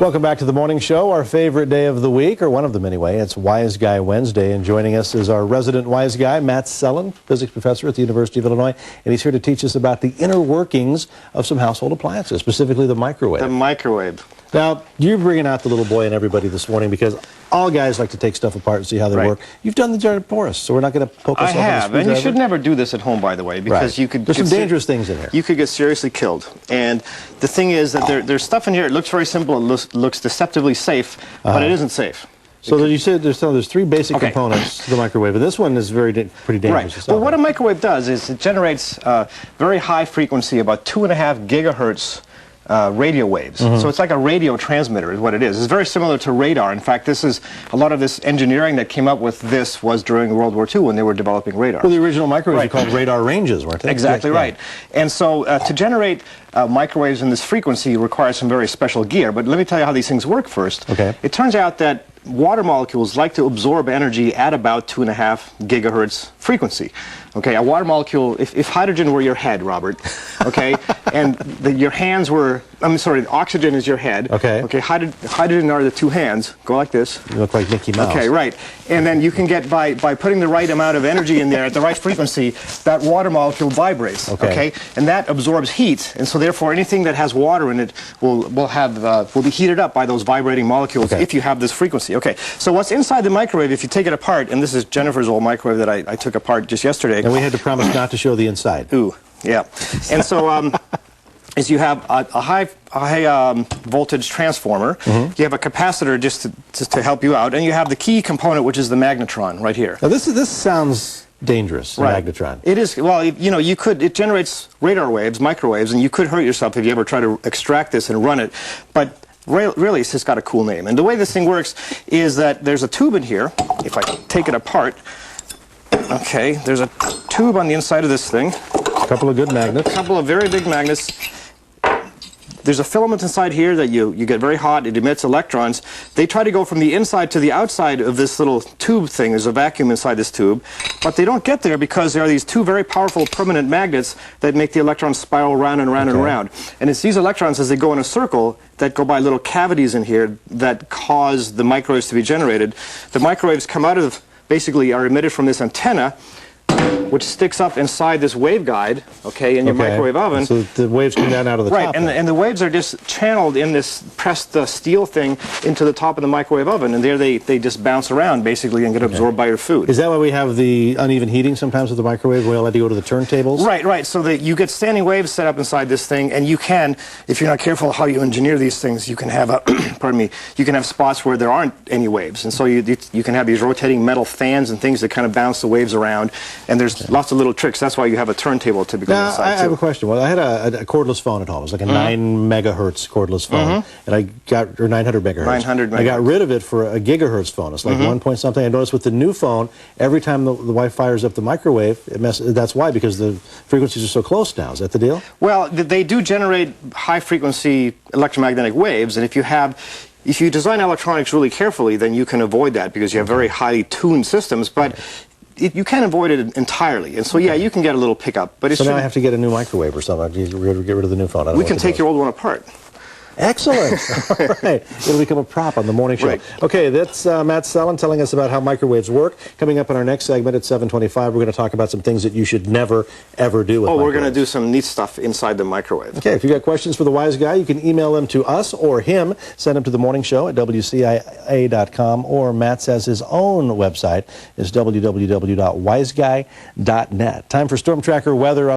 Welcome back to the morning show, our favorite day of the week, or one of them anyway. It's Wise Guy Wednesday, and joining us is our resident wise guy, Matt Sellen, physics professor at the University of Illinois, and he's here to teach us about the inner workings of some household appliances, specifically the microwave. The microwave. Now, you're bringing out the little boy and everybody this morning because all guys like to take stuff apart and see how they work. You've done the job for us, so we're not going to poke ourselves. I have, and you should never do this at home, by the way, because you could. There's some dangerous things in here. You could get seriously killed. And the thing is that there's stuff in here. It looks very simple. It looks deceptively safe, but it isn't safe. So you said there's three basic components to the microwave, and this one is pretty dangerous. Right. Well, what a microwave does is it generates very high frequency, about 2.5 gigahertz. Radio waves. So it's like a radio transmitter is what it is. It's very similar to radar. In fact, a lot of this engineering that came up with this was during World War II when they were developing radar. Well, the original microwaves were called radar ranges, weren't they? Exactly right. And so to generate microwaves in this frequency requires some very special gear. But let me tell you how these things work first. Okay. It turns out that water molecules like to absorb energy at about 2.5 gigahertz frequency. Okay, a water molecule, if hydrogen were your head, Robert, okay, and your hands were, I'm sorry, oxygen is your head. Okay. Okay, hydrogen are the two hands. Go like this. You look like Mickey Mouse. Okay, right. And then you can get, by putting the right amount of energy in there at the right frequency, that water molecule vibrates. Okay. And that absorbs heat, and so therefore anything that has water in it will be heated up by those vibrating molecules if you have this frequency. Okay, so what's inside the microwave, if you take it apart, and this is Jennifer's old microwave that I took apart just yesterday. And we had to promise not to show the inside. Ooh, yeah. And so is you have a high voltage transformer, you have a capacitor just to help you out, and you have the key component, which is the magnetron right here. Now this sounds dangerous, the magnetron. It is. Well, you know, it generates radar waves, microwaves, and you could hurt yourself if you ever try to extract this and run it. But really, it's just got a cool name. And the way this thing works is that there's a tube in here. If I take it apart, okay, there's a tube on the inside of this thing. A couple of good magnets. A couple of very big magnets. There's a filament inside here that you get very hot. It emits electrons. They try to go from the inside to the outside of this little tube thing. There's a vacuum inside this tube. But they don't get there because there are these two very powerful permanent magnets that make the electrons spiral round and round and round. And it's these electrons, as they go in a circle, that go by little cavities in here that cause the microwaves to be generated. The microwaves come out of, basically are emitted from this antenna, which sticks up inside this waveguide, okay, in your microwave oven. So the waves come down out of the top. Right, and the waves are just channeled in this pressed steel thing into the top of the microwave oven, and there they just bounce around, basically, and get absorbed by your food. Is that why we have the uneven heating sometimes with the microwave? We all had to go to the turntables? Right, so that you get standing waves set up inside this thing, and you can, if you're not careful how you engineer these things, you can have, pardon me, you can have spots where there aren't any waves, and so you can have these rotating metal fans and things that kind of bounce the waves around, and there's lots of little tricks. That's why you have a turntable typically inside, I have a question. Well, I had a cordless phone at home. It was like a 9 megahertz cordless phone, and I got, or 900 megahertz. 900 megahertz. I got rid of it for a gigahertz phone. It's like 1 point something. I noticed with the new phone, every time the wife fires up the microwave, that's why, because the frequencies are so close now. Is that the deal? Well, they do generate high frequency electromagnetic waves, and if you design electronics really carefully, then you can avoid that because you have very highly tuned systems, but you can't avoid it entirely. And so, yeah, you can get a little pickup. But so now I have to get a new microwave or something. Get rid of the new phone. We can take your old one apart. Excellent. All right. It'll become a prop on the morning show. Right. Okay, that's Matt Sellen telling us about how microwaves work. Coming up in our next segment at 7:25, we're going to talk about some things that you should never, ever do with microwaves. We're going to do some neat stuff inside the microwave. Okay, if you've got questions for the wise guy, you can email them to us or him. Send them to the morning show at wcia.com, or Matt says his own website is www.wiseguy.net. Time for Storm Tracker weather.